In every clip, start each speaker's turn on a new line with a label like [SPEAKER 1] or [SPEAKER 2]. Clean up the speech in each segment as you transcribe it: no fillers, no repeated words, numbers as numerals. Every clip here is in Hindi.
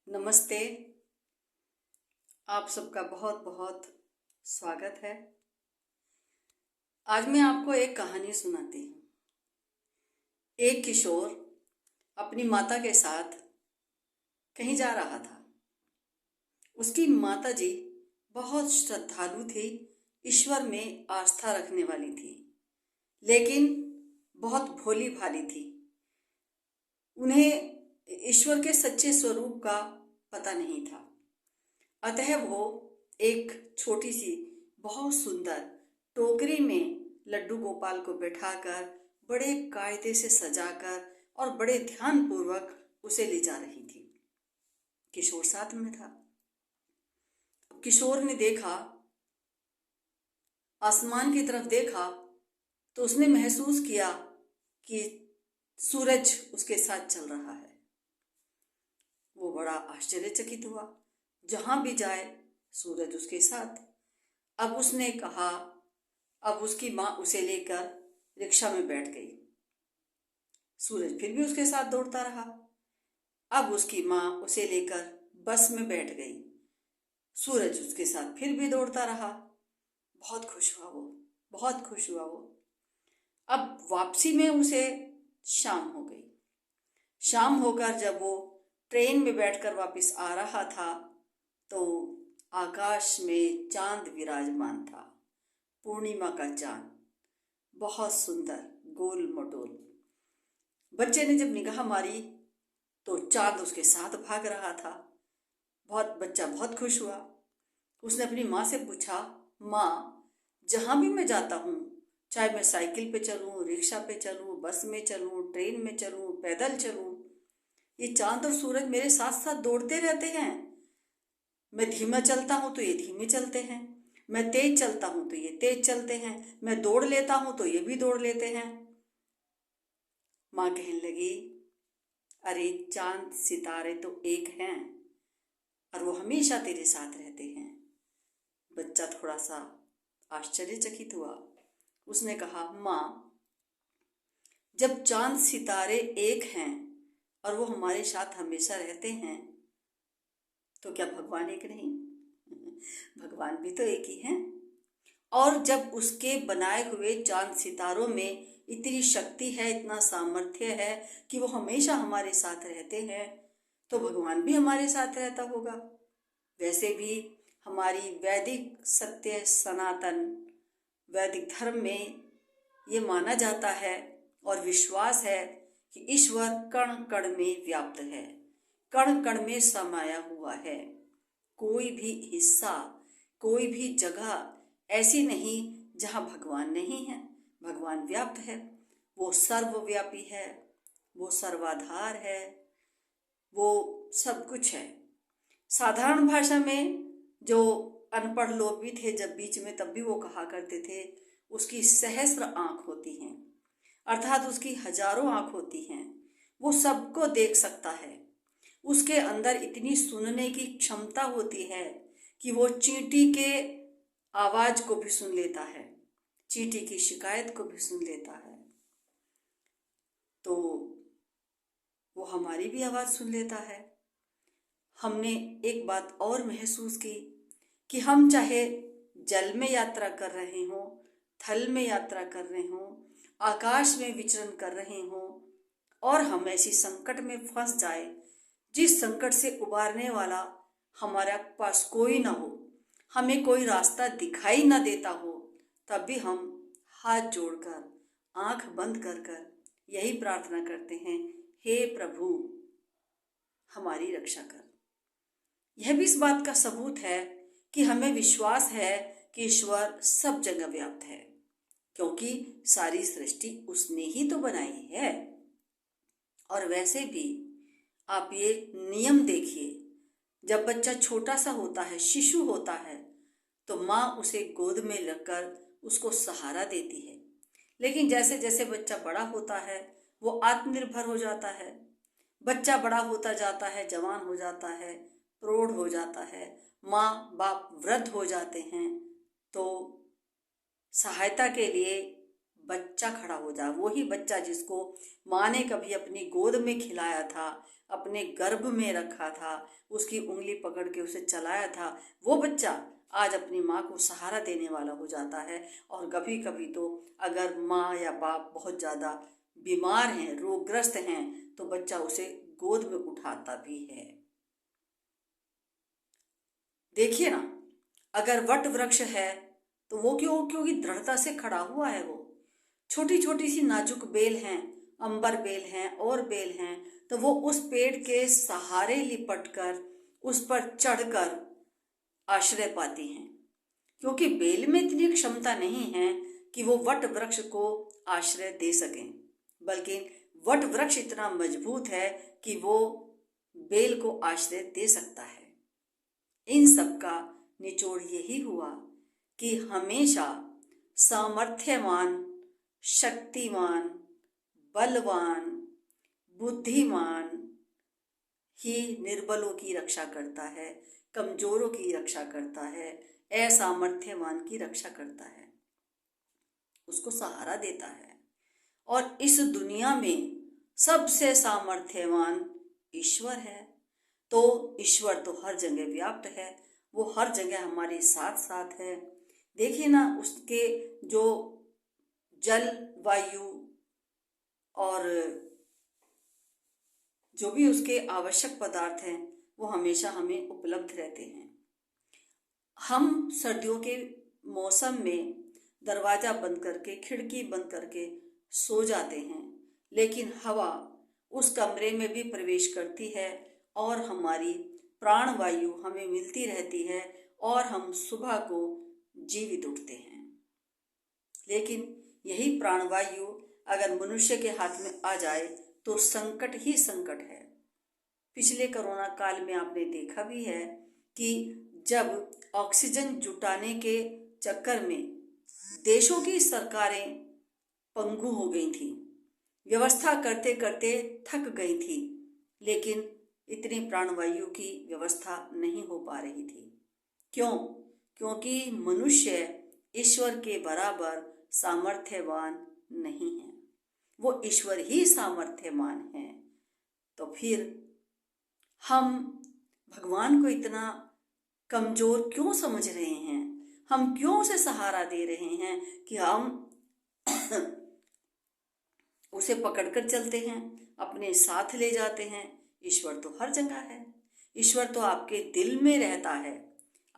[SPEAKER 1] नमस्ते। आप सबका बहुत बहुत स्वागत है। आज मैं आपको एक कहानी सुनाती हूँ। एक किशोर अपनी माता के साथ कहीं जा रहा था। उसकी माता जी बहुत श्रद्धालु थी, ईश्वर में आस्था रखने वाली थी, लेकिन बहुत भोली भाली थी। उन्हें ईश्वर के सच्चे स्वरूप का पता नहीं था। अतः वो एक छोटी सी बहुत सुंदर टोकरी में लड्डू गोपाल को बैठाकर बड़े कायदे से सजाकर और बड़े ध्यान पूर्वक उसे ले जा रही थी। किशोर साथ में था। किशोर ने देखा, आसमान की तरफ देखा तो उसने महसूस किया कि सूरज उसके साथ चल रहा है। वो बड़ा आश्चर्यचकित हुआ। जहां भी जाए सूरज उसके साथ। अब उसने कहा, अब उसकी माँ उसे लेकर रिक्शा में बैठ गई। सूरज फिर भी उसके साथ दौड़ता रहा। अब उसकी माँ उसे लेकर बस में बैठ गई। सूरज उसके साथ फिर भी दौड़ता रहा। बहुत खुश हुआ वो, बहुत खुश हुआ वो। अब वापसी में उसे शाम हो गई। शाम होकर जब वो ट्रेन में बैठकर वापस आ रहा था तो आकाश में चांद विराजमान था। पूर्णिमा का चांद, बहुत सुंदर, गोल मटोल। बच्चे ने जब निगाह मारी तो चांद उसके साथ भाग रहा था। बच्चा बहुत खुश हुआ। उसने अपनी माँ से पूछा, माँ, जहाँ भी मैं जाता हूँ, चाहे मैं साइकिल पे चलूँ, रिक्शा पे चलूँ, बस में चलूँ, ट्रेन में चलूँ, पैदल चलूँ, ये चांद और सूरज मेरे साथ साथ दौड़ते रहते हैं। मैं धीमा चलता हूँ तो ये धीमे चलते हैं, मैं तेज चलता हूँ तो ये तेज चलते हैं, मैं दौड़ लेता हूँ तो ये भी दौड़ लेते हैं। माँ कहने लगी, अरे चांद सितारे तो एक हैं और वो हमेशा तेरे साथ रहते हैं। बच्चा थोड़ा सा आश्चर्यचकित हुआ। उसने कहा, माँ, जब चांद सितारे एक हैं और वो हमारे साथ हमेशा रहते हैं तो क्या भगवान एक नहीं? भगवान भी तो एक ही हैं। और जब उसके बनाए हुए चांद सितारों में इतनी शक्ति है, इतना सामर्थ्य है कि वो हमेशा हमारे साथ रहते हैं, तो भगवान भी हमारे साथ रहता होगा। वैसे भी हमारी वैदिक सत्य सनातन वैदिक धर्म में ये माना जाता है और विश्वास है कि ईश्वर कण कण में व्याप्त है, कण कण में समाया हुआ है। कोई भी हिस्सा, कोई भी जगह ऐसी नहीं जहाँ भगवान नहीं है। भगवान व्याप्त है, वो सर्वव्यापी है, वो सर्वाधार है, वो सब कुछ है। साधारण भाषा में जो अनपढ़ लोग भी थे जब बीच में, तब भी वो कहा करते थे, उसकी सहस्र आँख होती हैं, अर्थात उसकी हजारों आँख होती हैं। वो सबको देख सकता है। उसके अंदर इतनी सुनने की क्षमता होती है कि वो चींटी के आवाज को भी सुन लेता है, चींटी की शिकायत को भी सुन लेता है। तो वो हमारी भी आवाज सुन लेता है। हमने एक बात और महसूस की कि हम चाहे जल में यात्रा कर रहे हों, थल में यात्रा कर रहे हों, आकाश में विचरण कर रहे हों, और हम ऐसी संकट में फंस जाए जिस संकट से उबारने वाला हमारे पास कोई ना हो, हमें कोई रास्ता दिखाई ना देता हो, तब भी हम हाथ जोड़कर, आंख बंद कर कर यही प्रार्थना करते हैं, हे प्रभु हमारी रक्षा कर। यह भी इस बात का सबूत है कि हमें विश्वास है कि ईश्वर सब जगह व्याप्त है, क्योंकि सारी सृष्टि उसने ही तो बनाई है। और वैसे भी आप ये नियम देखिए, जब बच्चा छोटा सा होता है, शिशु होता है, तो माँ उसे गोद में लगकर उसको सहारा देती है। लेकिन जैसे जैसे बच्चा बड़ा होता है वो आत्मनिर्भर हो जाता है। बच्चा बड़ा होता जाता है, जवान हो जाता है, प्रौढ़ हो जाता है, माँ बाप वृद्ध हो जाते हैं, तो सहायता के लिए बच्चा खड़ा हो जाए, वही बच्चा जिसको माँ ने कभी अपनी गोद में खिलाया था, अपने गर्भ में रखा था, उसकी उंगली पकड़ के उसे चलाया था, वो बच्चा आज अपनी माँ को सहारा देने वाला हो जाता है। और कभी कभी तो अगर माँ या बाप बहुत ज़्यादा बीमार हैं, रोगग्रस्त हैं, तो बच्चा उसे गोद में उठाता भी है। देखिए ना, अगर वट वृक्ष है तो वो क्योंकि दृढ़ता से खड़ा हुआ है। वो छोटी छोटी सी नाजुक बेल हैं, अंबर बेल हैं और बेल हैं, तो वो उस पेड़ के सहारे लिपट कर उस पर चढ़कर आश्रय पाती हैं, क्योंकि बेल में इतनी क्षमता नहीं है कि वो वट वृक्ष को आश्रय दे सकें, बल्कि वट वृक्ष इतना मजबूत है कि वो बेल को आश्रय दे सकता है। इन सब का निचोड़ यही हुआ कि हमेशा सामर्थ्यवान, शक्तिमान, बलवान, बुद्धिमान ही निर्बलों की रक्षा करता है, कमजोरों की रक्षा करता है, असामर्थ्यवान की रक्षा करता है, उसको सहारा देता है। और इस दुनिया में सबसे सामर्थ्यवान ईश्वर है। तो ईश्वर तो हर जगह व्याप्त है, वो हर जगह हमारे साथ साथ है। देखिए ना, उसके जो जल, वायु और जो भी उसके आवश्यक पदार्थ हैं वो हमेशा हमें उपलब्ध रहते हैं। हम सर्दियों के मौसम में दरवाज़ा बंद करके, खिड़की बंद करके सो जाते हैं, लेकिन हवा उस कमरे में भी प्रवेश करती है और हमारी प्राणवायु हमें मिलती रहती है और हम सुबह को जीवित उठते हैं। लेकिन यही प्राणवायु अगर मनुष्य के हाथ में आ जाए तो संकट ही संकट है। पिछले कोरोना काल में आपने देखा भी है कि जब ऑक्सीजन जुटाने के चक्कर में देशों की सरकारें पंगु हो गई थी, व्यवस्था करते करते थक गई थी, लेकिन इतनी प्राणवायु की व्यवस्था नहीं हो पा रही थी। क्यों? क्योंकि मनुष्य ईश्वर के बराबर सामर्थ्यवान नहीं है, वो ईश्वर ही सामर्थ्यवान है। तो फिर हम भगवान को इतना कमजोर क्यों समझ रहे हैं? हम क्यों उसे सहारा दे रहे हैं कि हम उसे पकड़कर चलते हैं, अपने साथ ले जाते हैं? ईश्वर तो हर जगह है, ईश्वर तो आपके दिल में रहता है।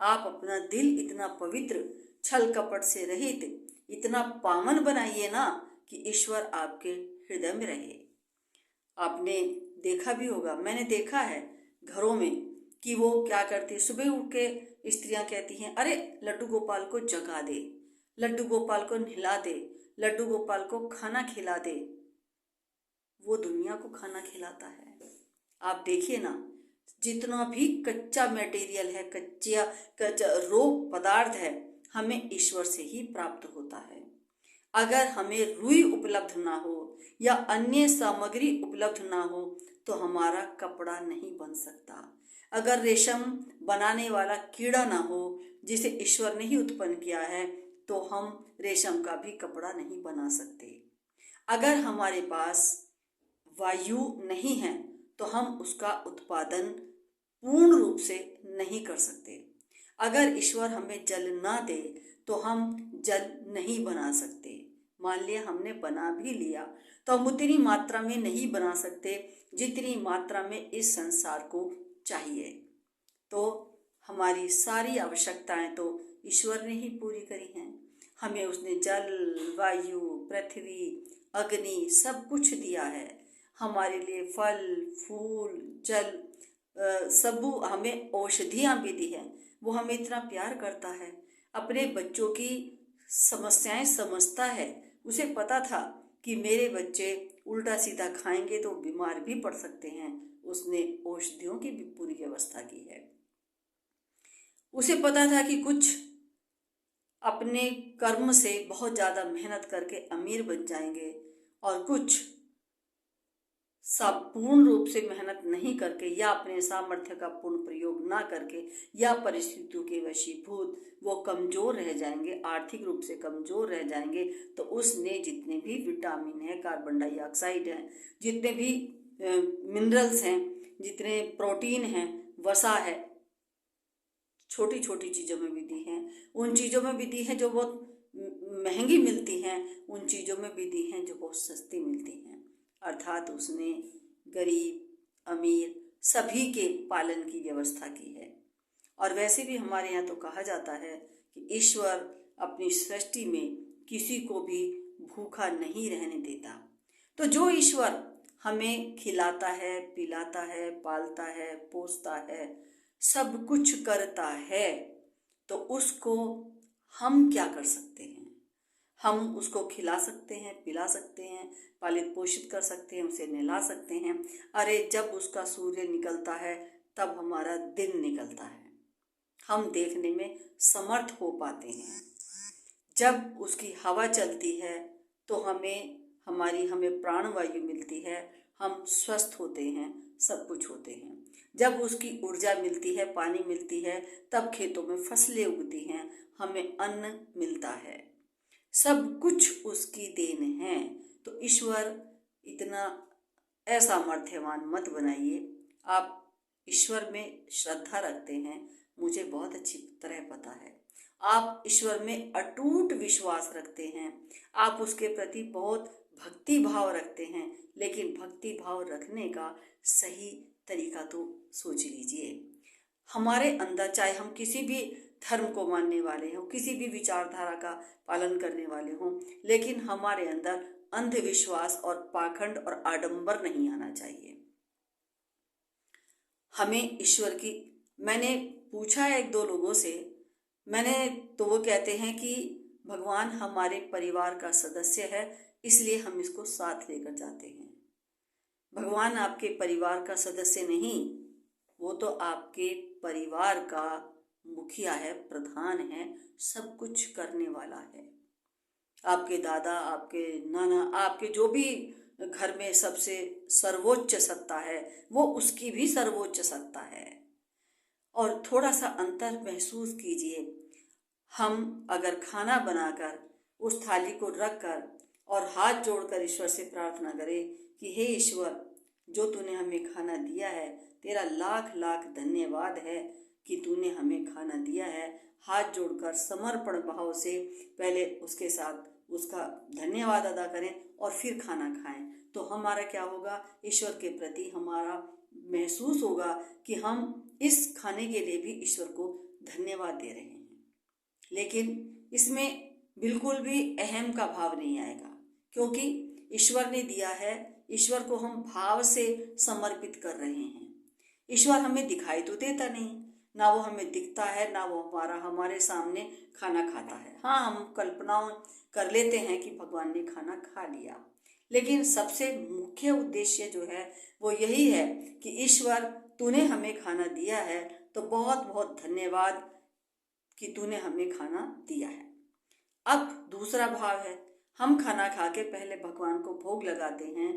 [SPEAKER 1] आप अपना दिल इतना पवित्र, छल कपट से रहित, इतना पावन बनाइए ना कि ईश्वर आपके हृदय में रहे। आपने देखा भी होगा, मैंने देखा है घरों में कि वो क्या करती, सुबह उठ के स्त्रियां कहती हैं, अरे लड्डू गोपाल को जगा दे, लड्डू गोपाल को नहला दे, लड्डू गोपाल को खाना खिला दे। वो दुनिया को खाना खिलाता है। आप देखिए ना, जितना भी कच्चा मटेरियल है, कच्चा रो पदार्थ है, हमें ईश्वर से ही प्राप्त होता है। अगर हमें रुई उपलब्ध ना हो या अन्य सामग्री उपलब्ध ना हो तो हमारा कपड़ा नहीं बन सकता। अगर रेशम बनाने वाला कीड़ा ना हो जिसे ईश्वर ने ही उत्पन्न किया है तो हम रेशम का भी कपड़ा नहीं बना सकते। अगर हमारे पास वायु नहीं है तो हम उसका उत्पादन पूर्ण रूप से नहीं कर सकते। अगर ईश्वर हमें जल ना दे तो हम जल नहीं बना सकते। मान लिया हमने बना भी लिया तो हम उतनी मात्रा में नहीं बना सकते जितनी मात्रा में इस संसार को चाहिए। तो हमारी सारी आवश्यकताएं तो ईश्वर ने ही पूरी करी हैं। हमें उसने जल, वायु, पृथ्वी, अग्नि सब कुछ दिया है। हमारे लिए फल, फूल, जल, सब हमें औषधियाँ भी दी हैं। वो हमें इतना प्यार करता है, अपने बच्चों की समस्याएं समझता है। उसे पता था कि मेरे बच्चे उल्टा सीधा खाएंगे तो बीमार भी पड़ सकते हैं, उसने औषधियों की भी पूरी व्यवस्था की है। उसे पता था कि कुछ अपने कर्म से बहुत ज़्यादा मेहनत करके अमीर बन जाएंगे और कुछ पूर्ण रूप से मेहनत नहीं करके या अपने सामर्थ्य का पूर्ण प्रयोग ना करके या परिस्थितियों के वशीभूत वो कमज़ोर रह जाएंगे, आर्थिक रूप से कमज़ोर रह जाएंगे, तो उसने जितने भी विटामिन है, कार्बन डाइऑक्साइड है, जितने भी मिनरल्स हैं, जितने प्रोटीन हैं, वसा है, छोटी छोटी चीज़ों में भी दी हैं, उन चीज़ों में भी दी हैं जो बहुत महंगी मिलती हैं, उन चीज़ों में भी दी हैं जो बहुत सस्ती मिलती हैं। अर्थात उसने गरीब अमीर सभी के पालन की व्यवस्था की है। और वैसे भी हमारे यहाँ तो कहा जाता है कि ईश्वर अपनी सृष्टि में किसी को भी भूखा नहीं रहने देता। तो जो ईश्वर हमें खिलाता है, पिलाता है, पालता है, पोसता है, सब कुछ करता है, तो उसको हम क्या कर सकते हैं? हम उसको खिला सकते हैं, पिला सकते हैं, पालित पोषित कर सकते हैं, उसे नहला सकते हैं। अरे जब उसका सूर्य निकलता है तब हमारा दिन निकलता है, हम देखने में समर्थ हो पाते हैं। जब उसकी हवा चलती है तो हमें प्राणवायु मिलती है, हम स्वस्थ होते हैं, सब कुछ होते हैं। जब उसकी ऊर्जा मिलती है, पानी मिलती है, तब खेतों में फसलें उगती हैं, हमें अन्न मिलता है। सब कुछ उसकी देन है। तो ईश्वर इतना असामर्थ्यवान मत बनाइए। आप ईश्वर में श्रद्धा रखते हैं, मुझे बहुत अच्छी तरह पता है। आप ईश्वर में अटूट विश्वास रखते हैं, आप उसके प्रति बहुत भक्ति भाव रखते हैं, लेकिन भक्ति भाव रखने का सही तरीका तो सोच लीजिए। हमारे अंदर, चाहे हम किसी भी धर्म को मानने वाले हों, किसी भी विचारधारा का पालन करने वाले हों, लेकिन हमारे अंदर अंधविश्वास और पाखंड और आडंबर नहीं आना चाहिए। हमें ईश्वर की, मैंने पूछा है एक दो लोगों से, तो वो कहते हैं कि भगवान हमारे परिवार का सदस्य है, इसलिए हम इसको साथ लेकर जाते हैं। भगवान आपके परिवार का सदस्य नहीं, वो तो आपके परिवार का मुखिया है, प्रधान है, सब कुछ करने वाला है। आपके दादा, आपके नाना, आपके जो भी घर में सबसे सर्वोच्च सत्ता है, वो उसकी भी सर्वोच्च सत्ता है। और थोड़ा सा अंतर महसूस कीजिए। हम अगर खाना बनाकर उस थाली को रखकर और हाथ जोड़कर ईश्वर से प्रार्थना करें कि हे ईश्वर, जो तूने हमें खाना दिया है, तेरा लाख लाख धन्यवाद है कि तूने हमें खाना दिया है, हाथ जोड़कर समर्पण भाव से पहले उसके साथ उसका धन्यवाद अदा करें और फिर खाना खाएं, तो हमारा क्या होगा? ईश्वर के प्रति हमारा महसूस होगा कि हम इस खाने के लिए भी ईश्वर को धन्यवाद दे रहे हैं। लेकिन इसमें बिल्कुल भी अहम का भाव नहीं आएगा, क्योंकि ईश्वर ने दिया है, ईश्वर को हम भाव से समर्पित कर रहे हैं। ईश्वर हमें दिखाई तो देता नहीं, ना वो हमें दिखता है, ना वो हमारे सामने खाना खाता है। हाँ, हम कल्पनाओं कर लेते हैं कि भगवान ने खाना खा लिया, लेकिन सबसे मुख्य उद्देश्य जो है वो यही है कि ईश्वर, तूने हमें खाना दिया है, तो बहुत बहुत धन्यवाद कि तूने हमें खाना दिया है। अब दूसरा भाव है, हम खाना खा के पहले भगवान को भोग लगाते हैं,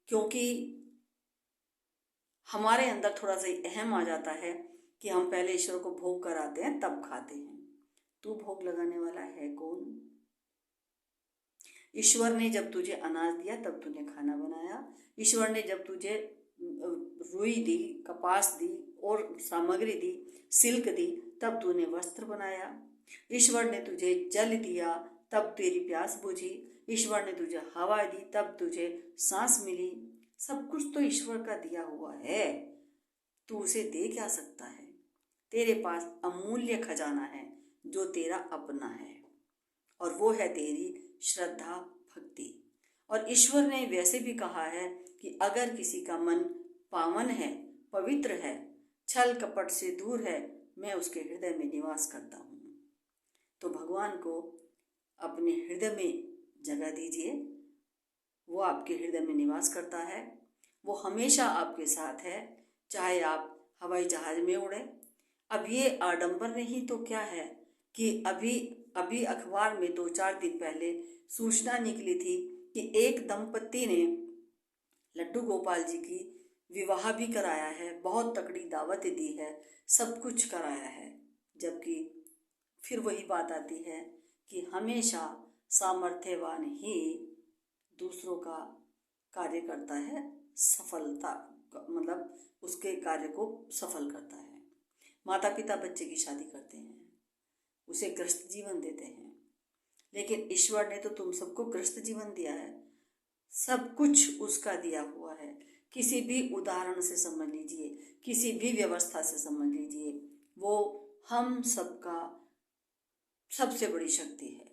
[SPEAKER 1] क्योंकि हमारे अंदर थोड़ा सा अहम आ जाता है कि हम पहले ईश्वर को भोग कराते हैं तब खाते हैं। तू भोग लगाने वाला है कौन? ईश्वर ने जब तुझे अनाज दिया तब तूने खाना बनाया। ईश्वर ने जब तुझे रुई दी, कपास दी और सामग्री दी, सिल्क दी, तब तूने वस्त्र बनाया। ईश्वर ने तुझे जल दिया, तब तेरी प्यास बुझी। ईश्वर ने तुझे हवा दी, तब तुझे सांस मिली। सब कुछ तो ईश्वर का दिया हुआ है, तू उसे दे क्या सकता है? तेरे पास अमूल्य खजाना है जो तेरा अपना है, और वो है तेरी श्रद्धा, भक्ति। और ईश्वर ने वैसे भी कहा है कि अगर किसी का मन पावन है, पवित्र है, छल कपट से दूर है, मैं उसके हृदय में निवास करता हूँ। तो भगवान को अपने हृदय में जगह दीजिए, वो आपके हृदय में निवास करता है, वो हमेशा आपके साथ है, चाहे आप हवाई जहाज में उड़े। अब ये आडंबर नहीं तो क्या है कि अभी अखबार में 2-4 दिन पहले सूचना निकली थी कि एक दंपत्ति ने लड्डू गोपाल जी की विवाह भी कराया है, बहुत तकड़ी दावत दी है, सब कुछ कराया है। जबकि फिर वही बात आती है कि हमेशा सामर्थ्यवान ही दूसरों का कार्य करता है, सफलता मतलब उसके कार्य को सफल करता है। माता पिता बच्चे की शादी करते हैं, उसे ग्रस्त जीवन देते हैं, लेकिन ईश्वर ने तो तुम सबको ग्रस्त जीवन दिया है, सब कुछ उसका दिया हुआ है। किसी भी उदाहरण से समझ लीजिए, किसी भी व्यवस्था से समझ लीजिए, वो हम सबका सबसे बड़ी शक्ति है,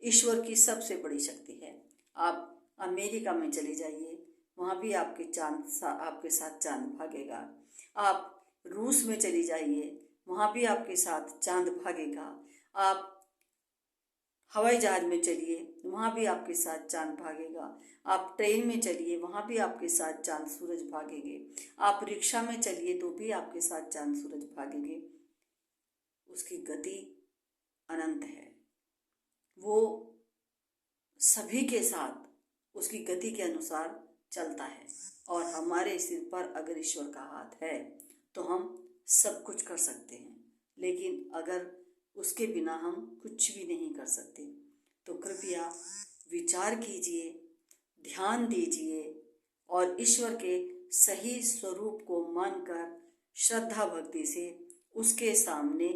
[SPEAKER 1] ईश्वर की सबसे बड़ी शक्ति है। आप अमेरिका में चले जाइए, वहाँ भी आपके साथ चांद भागेगा। आप रूस में चली जाइए, वहाँ भी आपके साथ चांद भागेगा। आप हवाई जहाज में चलिए, वहाँ भी आपके साथ चांद भागेगा। आप ट्रेन में चलिए, वहाँ भी आपके साथ चांद सूरज भागेंगे। आप रिक्शा में चलिए तो भी आपके साथ चांद सूरज भागेंगे। उसकी गति अनंत है, वो सभी के साथ उसकी गति के अनुसार चलता है। और हमारे सिर पर अगर ईश्वर का हाथ है तो हम सब कुछ कर सकते हैं, लेकिन अगर उसके बिना हम कुछ भी नहीं कर सकते। तो कृपया विचार कीजिए, ध्यान दीजिए और ईश्वर के सही स्वरूप को मानकर श्रद्धा भक्ति से उसके सामने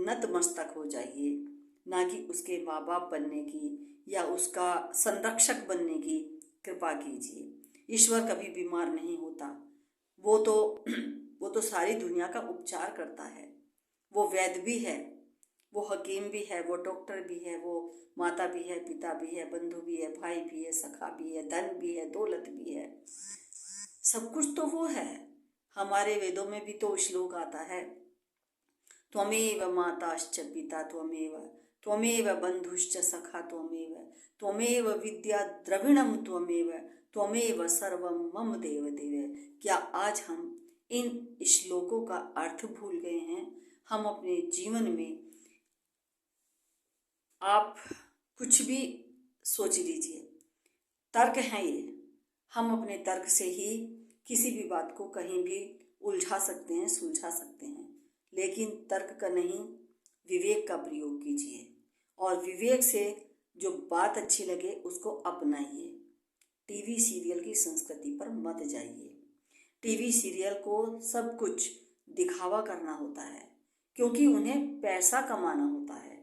[SPEAKER 1] नतमस्तक हो जाइए, ना कि उसके माँ बाप बनने की या उसका संरक्षक बनने की कृपा कीजिए। ईश्वर कभी बीमार नहीं होता, वो तो सारी दुनिया का उपचार करता है। वो वैद्य भी है, वो हकीम भी है, वो डॉक्टर भी है, वो माता भी है, पिता भी है, बंधु भी है, भाई भी है, सखा भी है, धन भी है, दौलत भी है, सब कुछ तो वो है। हमारे वेदों में भी तो श्लोक आता है, त्वमेव माताश्च पिता त्वमेव, त्वमेव बंधुश्च सखा त्वमेव, त्वमेव विद्या द्रविणम त्वमेव, त्वमेव सर्वम मम देव देव। क्या आज हम इन श्लोकों का अर्थ भूल गए हैं? हम अपने जीवन में, आप कुछ भी सोच लीजिए, तर्क हैं ये, हम अपने तर्क से ही किसी भी बात को कहीं भी उलझा सकते हैं, सुलझा सकते हैं, लेकिन तर्क का नहीं, विवेक का प्रयोग कीजिए और विवेक से जो बात अच्छी लगे उसको अपनाइए। टीवी सीरियल की संस्कृति पर मत जाइए। टीवी सीरियल को सब कुछ दिखावा करना होता है, क्योंकि उन्हें पैसा कमाना होता है।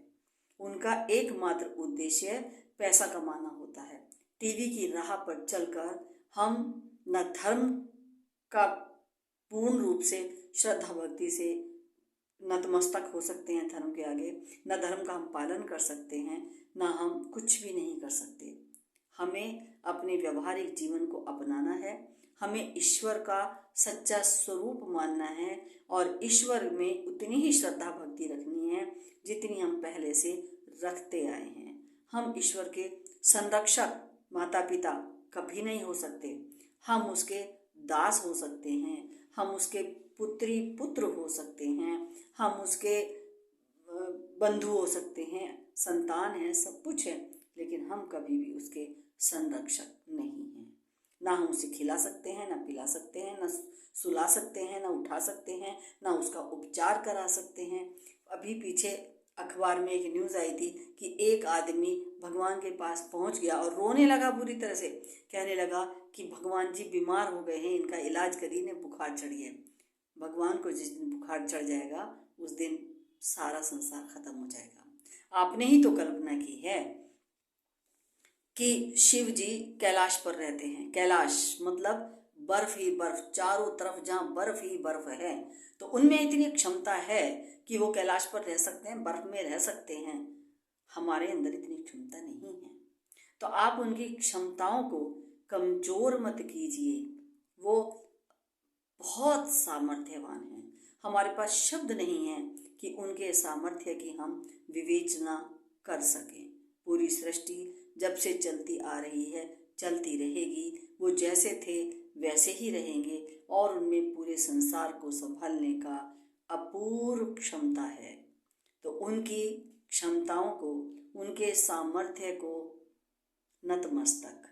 [SPEAKER 1] उनका एकमात्र उद्देश्य पैसा कमाना होता है। टीवी की राह पर चलकर हम न धर्म का पूर्ण रूप से श्रद्धा भक्ति से नतमस्तक हो सकते हैं धर्म के आगे, न धर्म का हम पालन कर सकते हैं, न हम कुछ भी नहीं कर सकते। हमें अपने व्यवहारिक जीवन को अपनाना है, हमें ईश्वर का सच्चा स्वरूप मानना है और ईश्वर में उतनी ही श्रद्धा भक्ति रखनी है जितनी हम पहले से रखते आए हैं। हम ईश्वर के संरक्षक माता पिता कभी नहीं हो सकते, हम उसके दास हो सकते हैं, हम उसके पुत्री पुत्र हो सकते हैं, हम उसके बंधु हो सकते हैं, संतान है, सब कुछ है, लेकिन हम कभी भी उसके संरक्षक नहीं हैं। ना हम उसे खिला सकते हैं, ना पिला सकते हैं, ना सुला सकते हैं, ना उठा सकते हैं, ना उसका उपचार करा सकते हैं। अभी पीछे अखबार में एक न्यूज़ आई थी कि एक आदमी भगवान के पास पहुंच गया और रोने लगा बुरी तरह से, कहने लगा कि भगवान जी बीमार हो गए हैं, इनका इलाज करिए, इन्हें बुखार चढ़ी है। भगवान को जिस दिन बुखार चढ़ जाएगा उस दिन सारा संसार खत्म हो जाएगा। आपने ही तो कल्पना की है कि शिव जी कैलाश पर रहते हैं। कैलाश मतलब बर्फ ही बर्फ, चारों तरफ जहाँ बर्फ ही बर्फ है, तो उनमें इतनी क्षमता है कि वो कैलाश पर रह सकते हैं, बर्फ में रह सकते हैं। हमारे अंदर इतनी क्षमता नहीं है, तो आप उनकी क्षमताओं को कमजोर मत कीजिए। वो बहुत सामर्थ्यवान हैं। हमारे पास शब्द नहीं है कि उनके सामर्थ्य की हम विवेचना कर सकें। पूरी सृष्टि जब से चलती आ रही है, चलती रहेगी, वो जैसे थे वैसे ही रहेंगे और उनमें पूरे संसार को संभालने का अपूर्व क्षमता है। तो उनकी क्षमताओं को, उनके सामर्थ्य को नतमस्तक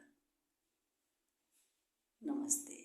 [SPEAKER 1] नमस्ते।